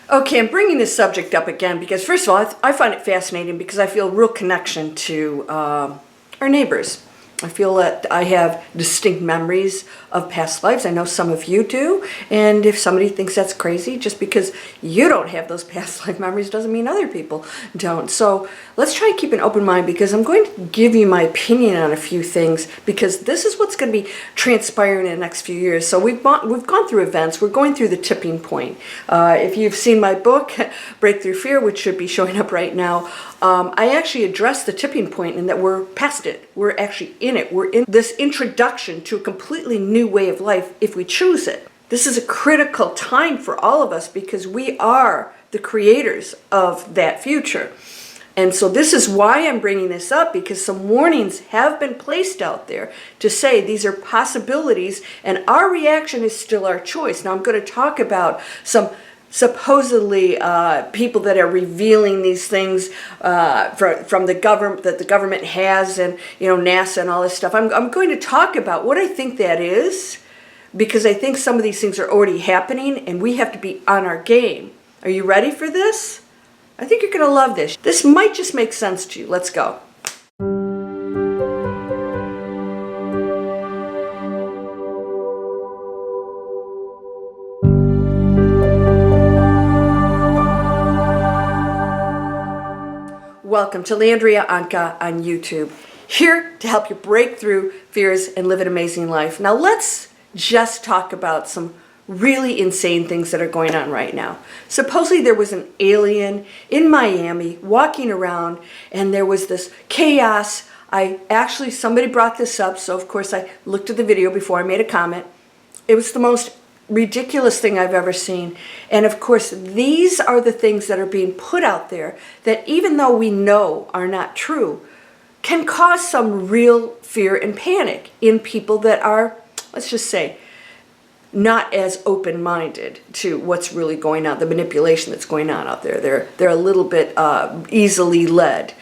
Okay, I'm bringing this subject up again because, first of all, I find it fascinating because I feel a real connection to our neighbors. I feel that I have distinct memories of past lives. I know some of you do. And if somebody thinks that's crazy, just because you don't have those past life memories doesn't mean other people don't. So let's try and keep an open mind because I'm going to give you my opinion on a few things because this is what's going to be transpiring in the next few years. So we've gone through events. We're going through the tipping point. If you've seen my book, Breakthrough Fear, which should be showing up right now, I actually addressed the tipping point and that we're past it. We're actually in it. We're in this introduction to a completely new way of life if we choose it. This is a critical time for all of us because we are the creators of that future. And so this is why I'm bringing this up, because some warnings have been placed out there to say these are possibilities and our reaction is still our choice. Now I'm going to talk about some supposedly people that are revealing these things from the government, that the government has, and NASA and all this stuff. I'm going to talk about what I think that is, because I think some of these things are already happening and we have to be on our game. Are you ready for this? I think you're going to love this. This might just make sense to you. Let's go. Welcome to Landria Onkka on YouTube, here to help you break through fears and live an amazing life. Now let's just talk about some really insane things that are going on right now. Supposedly there was an alien in Miami walking around and there was this chaos. Somebody brought this up, so of course I looked at the video before I made a comment. It was the most ridiculous thing I've ever seen. And of course, these are the things that are being put out there that even though we know are not true, can cause some real fear and panic in people that are, let's just say, not as open-minded to what's really going on, the manipulation that's going on out there. They're a little bit easily led.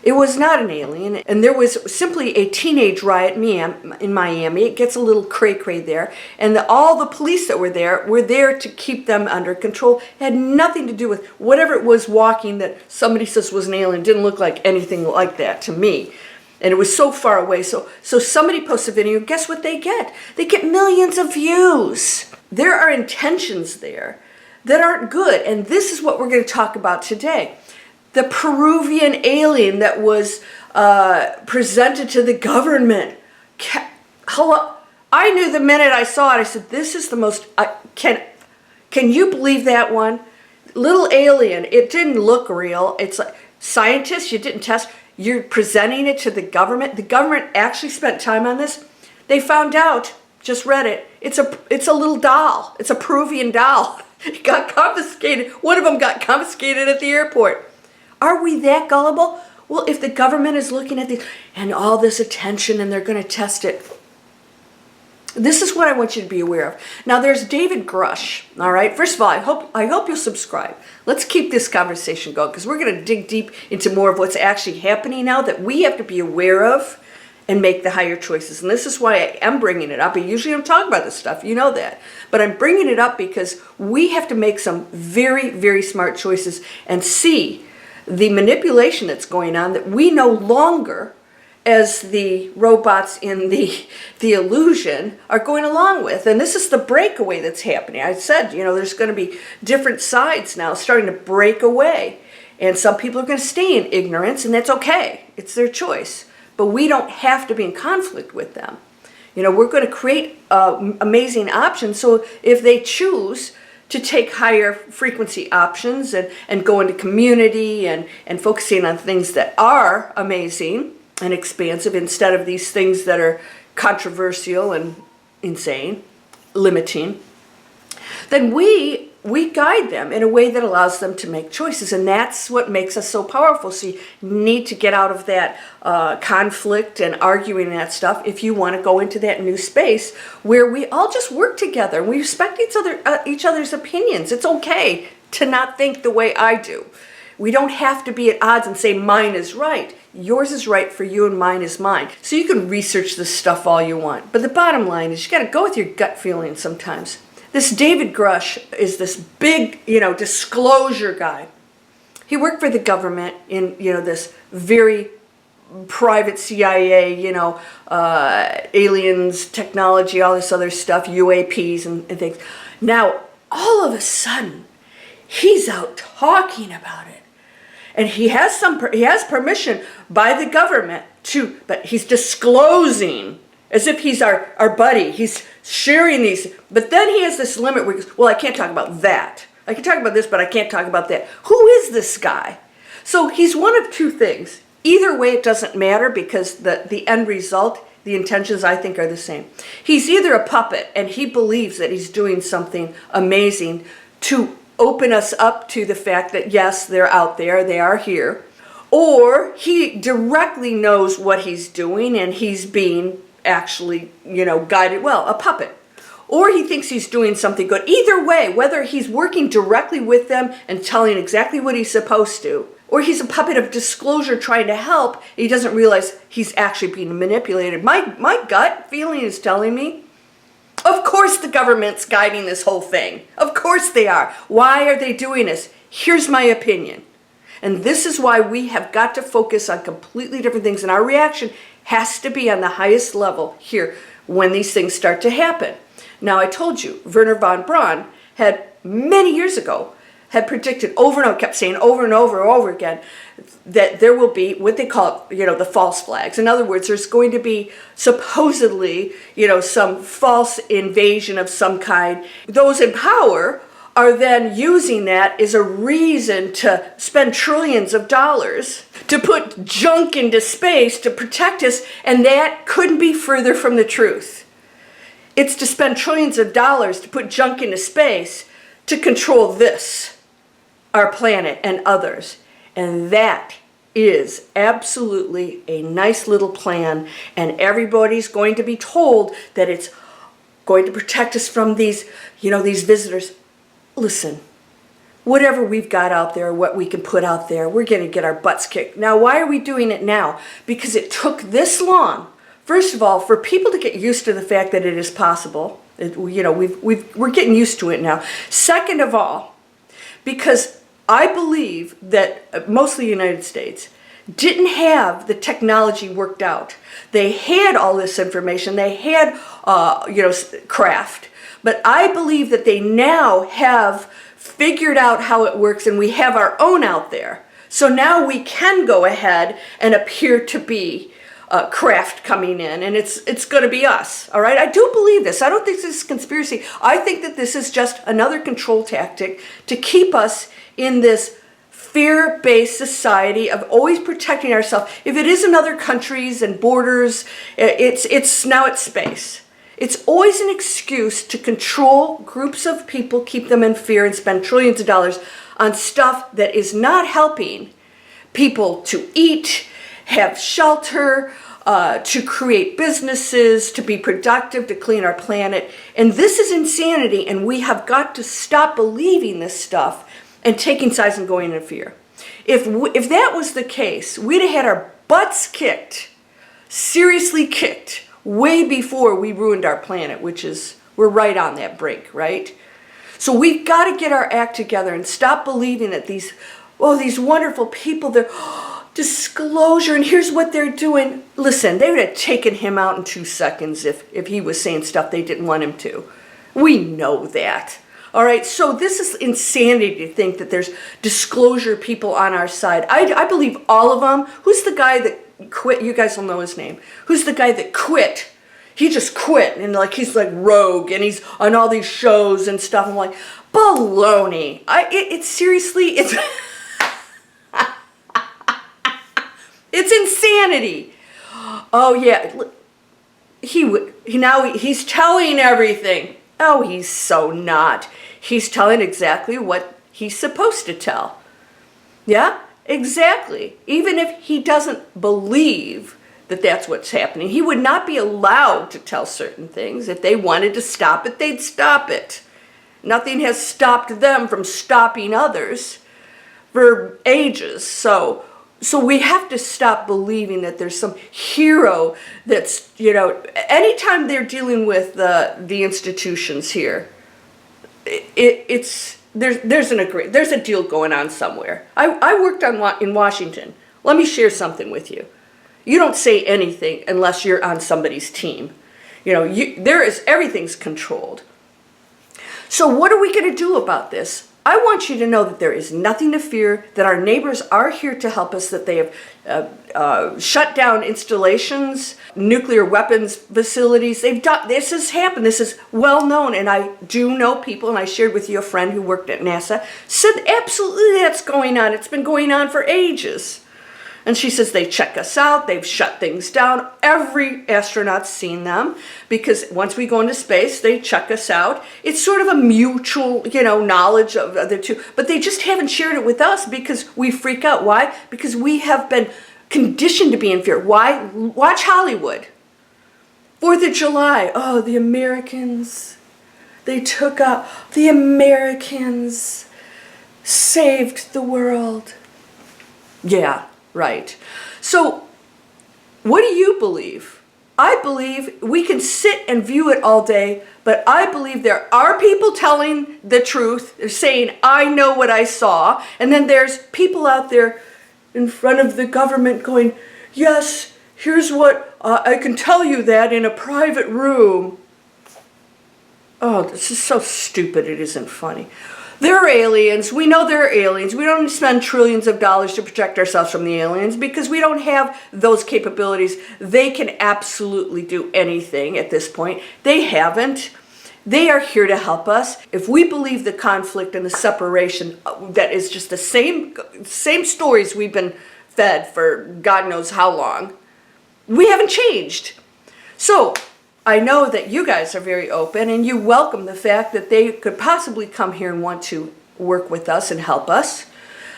It was not an alien, and there was simply a teenage riot in Miami. It gets a little cray-cray there, and all the police that were there to keep them under control. It had nothing to do with whatever it was walking that somebody says was an alien. It didn't look like anything like that to me. And it was so far away. So somebody posts a video, guess what they get? They get millions of views. There are intentions there that aren't good, and this is what we're going to talk about today. The Peruvian alien that was presented to the government. Hello, I knew the minute I saw it, I said, this is the most, can you believe that one? Little alien, it didn't look real. It's like, scientists, you didn't test, you're presenting it to the government. The government actually spent time on this. They found out, just read it, it's a little doll. It's a Peruvian doll. It got confiscated. One of them got confiscated at the airport. Are we that gullible? Well, if the government is looking at this and all this attention and they're going to test it, this is what I want you to be aware of. Now, there's David Grush, all right? First of all, I hope you'll subscribe. Let's keep this conversation going because we're going to dig deep into more of what's actually happening now that we have to be aware of and make the higher choices. And this is why I am bringing it up. I usually don't talk about this stuff. You know that. But I'm bringing it up because we have to make some very, very smart choices and see the manipulation that's going on that we no longer, as the robots in the illusion, are going along with. And this is the breakaway that's happening. I said, there's going to be different sides now starting to break away. And some people are going to stay in ignorance, and that's okay. It's their choice. But we don't have to be in conflict with them. We're going to create amazing options. So if they choose to take higher frequency options and go into community and focusing on things that are amazing and expansive instead of these things that are controversial and insane, limiting, then we guide them in a way that allows them to make choices. And that's what makes us so powerful. So you need to get out of that conflict and arguing and that stuff if you want to go into that new space where we all just work together and we respect each other's opinions. It's okay to not think the way I do. We don't have to be at odds and say mine is right. Yours is right for you and mine is mine. So you can research this stuff all you want. But the bottom line is you got to go with your gut feeling sometimes. This David Grush is this big, disclosure guy. He worked for the government in, this very private CIA, aliens, technology, all this other stuff, UAPs and things. Now, all of a sudden, he's out talking about it. And he has permission by the government but he's disclosing as if he's our buddy. He's sharing these, but then he has this limit where he goes, well, I can't talk about that. I can talk about this, but I can't talk about that. Who is this guy? So he's one of two things. Either way, it doesn't matter because the end result, the intentions, I think, are the same. He's either a puppet and he believes that he's doing something amazing to open us up to the fact that, yes, they're out there, they are here. Or he directly knows what he's doing and he's being actually, guided, well, a puppet. Or he thinks he's doing something good. Either way, whether he's working directly with them and telling exactly what he's supposed to, or he's a puppet of disclosure trying to help, he doesn't realize he's actually being manipulated. My gut feeling is telling me, of course the government's guiding this whole thing. Of course they are. Why are they doing this? Here's my opinion. And this is why we have got to focus on completely different things. And our reaction has to be on the highest level here when these things start to happen. Now, I told you, Wernher von Braun had many years ago had predicted over and over, kept saying over and over and over again, that there will be what they call, the false flags. In other words, there's going to be supposedly, some false invasion of some kind. Those in power are then using that as a reason to spend trillions of dollars to put junk into space to protect us, and that couldn't be further from the truth. It's to spend trillions of dollars to put junk into space to control this, our planet and others. And that is absolutely a nice little plan, and everybody's going to be told that it's going to protect us from these, these visitors. Listen, whatever we've got out there, what we can put out there, we're going to get our butts kicked. Now, why are we doing it now? Because it took this long, first of all, for people to get used to the fact that it is possible. We're getting used to it now. Second of all, because I believe that mostly the United States didn't have the technology worked out. They had all this information. They had, craft. But I believe that they now have figured out how it works, and we have our own out there. So now we can go ahead and appear to be craft coming in, and it's going to be us. All right, I do believe this. I don't think this is conspiracy. I think that this is just another control tactic to keep us in this fear-based society of always protecting ourselves. If it is in other countries and borders, it's now it's space. It's always an excuse to control groups of people, keep them in fear, and spend trillions of dollars on stuff that is not helping people to eat, have shelter, to create businesses, to be productive, to clean our planet. And this is insanity, and we have got to stop believing this stuff and taking sides and going in fear. If that was the case, we'd have had our butts kicked, seriously kicked, way before we ruined our planet, which is, we're right on that brink, right? So we've got to get our act together and stop believing that these wonderful people, they're disclosure, and here's what they're doing. Listen, they would have taken him out in 2 seconds if he was saying stuff they didn't want him to. We know that. All right, so this is insanity to think that there's disclosure people on our side. I believe all of them. Who's the guy that quit? You guys will know his name. Who's the guy that quit? He just quit, and he's like rogue, and he's on all these shows and stuff. I'm like, baloney. It's seriously, it's it's insanity. Oh yeah, he's telling everything. Oh, he's so not. He's telling exactly what he's supposed to tell. Yeah, exactly. Even if he doesn't believe that that's what's happening, he would not be allowed to tell certain things. If they wanted to stop it, they'd stop it. Nothing has stopped them from stopping others for ages. So we have to stop believing that there's some hero that's, anytime they're dealing with the institutions here, there's a deal going on somewhere. I worked in Washington. Let me share something with you. You don't say anything unless you're on somebody's team. Everything's controlled. So what are we going to do about this? I want you to know that there is nothing to fear, that our neighbors are here to help us, that they have shut down installations, nuclear weapons facilities. This has happened. This is well known, and I do know people, and I shared with you a friend who worked at NASA, said absolutely that's going on. It's been going on for ages. And she says they check us out, they've shut things down. Every astronaut's seen them, because once we go into space, they check us out. It's sort of a mutual, knowledge of the two, but they just haven't shared it with us because we freak out. Why? Because we have been conditioned to be in fear. Why? Watch Hollywood. 4th of July, oh, the Americans, they took out, the Americans saved the world. Yeah. Right. So, what do you believe? I believe we can sit and view it all day, but I believe there are people telling the truth. They're saying, I know what I saw. And then there's people out there in front of the government going, yes, here's what, I can tell you that in a private room. Oh, this is so stupid, it isn't funny. They're aliens. We know they're aliens. We don't spend trillions of dollars to protect ourselves from the aliens because we don't have those capabilities. They can absolutely do anything at this point. They haven't. They are here to help us. If we believe the conflict and the separation, that is just the same stories we've been fed for God knows how long, we haven't changed. So, I know that you guys are very open and you welcome the fact that they could possibly come here and want to work with us and help us.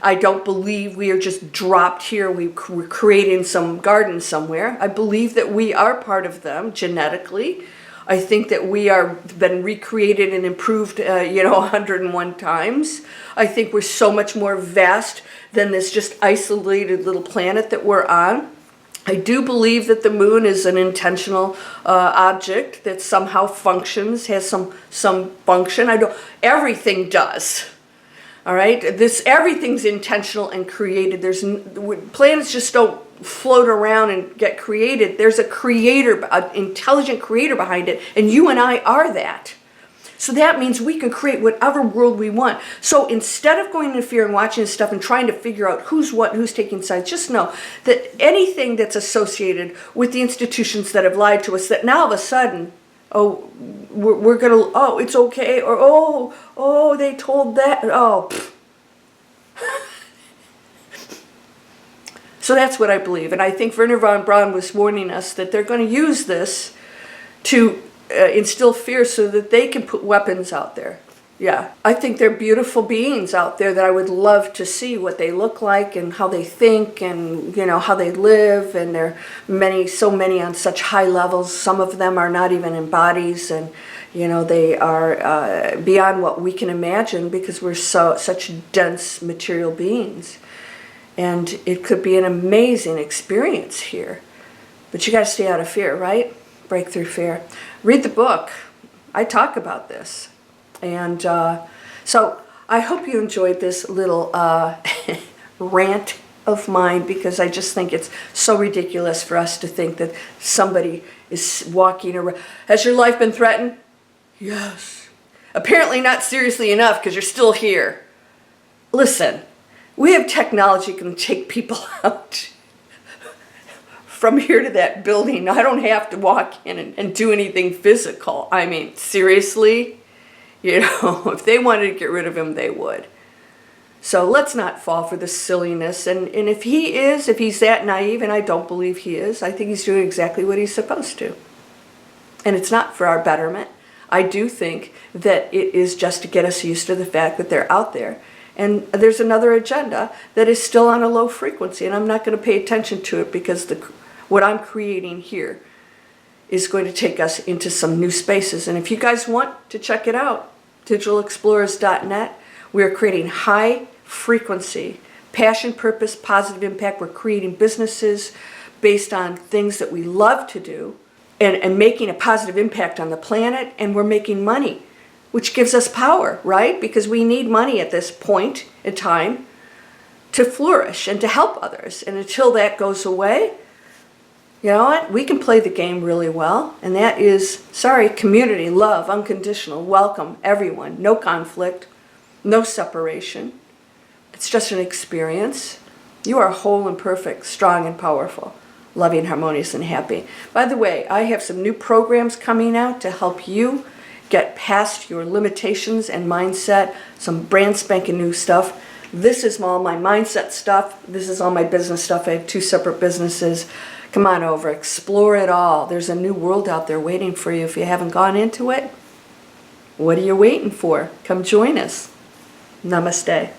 I don't believe we are just dropped here. We're creating some garden somewhere. I believe that we are part of them genetically. I think that we are been recreated and improved, 101 times. I think we're so much more vast than this just isolated little planet that we're on. I do believe that the moon is an intentional object that somehow functions, has some function. Everything does. All right, everything's intentional and created. Planets just don't float around and get created. There's a creator, an intelligent creator behind it, and you and I are that. So that means we can create whatever world we want. So instead of going into fear and watching this stuff and trying to figure out who's what, who's taking sides, just know that anything that's associated with the institutions that have lied to us, that now all of a sudden, it's okay, or they told that, So that's what I believe. And I think Wernher von Braun was warning us that they're going to use this to instill fear so that they can put weapons out there. Yeah, I think they're beautiful beings out there that I would love to see what they look like and how they think and, how they live. And there are so many on such high levels. Some of them are not even in bodies, and, they are beyond what we can imagine because we're such dense material beings. And it could be an amazing experience here. But you got to stay out of fear, right? Break through fear. Read the book. I talk about this. And so I hope you enjoyed this little rant of mine, because I just think it's so ridiculous for us to think that somebody is walking around. Has your life been threatened? Yes. Apparently not seriously enough, because you're still here. Listen, we have technology that can take people out. From here to that building, I don't have to walk in and do anything physical. I mean, seriously? If they wanted to get rid of him, they would. So let's not fall for the silliness. And if he's that naive, and I don't believe he is, I think he's doing exactly what he's supposed to. And it's not for our betterment. I do think that it is just to get us used to the fact that they're out there. And there's another agenda that is still on a low frequency, and I'm not going to pay attention to it because what I'm creating here is going to take us into some new spaces. And if you guys want to check it out, digitalexplorers.net, we are creating high frequency, passion, purpose, positive impact. We're creating businesses based on things that we love to do and making a positive impact on the planet, and we're making money. which gives us power, right? Because we need money at this point in time to flourish and to help others. And until that goes away, you know what? We can play the game really well. And that is, community, love, unconditional, welcome, everyone, no conflict, no separation. It's just an experience. You are whole and perfect, strong and powerful, loving, harmonious, and happy. By the way, I have some new programs coming out to help you get past your limitations and mindset, some brand spanking new stuff. This is all my mindset stuff. This is all my business stuff. I have 2 separate businesses. Come on over, explore it all. There's a new world out there waiting for you. If you haven't gone into it, what are you waiting for? Come join us. Namaste.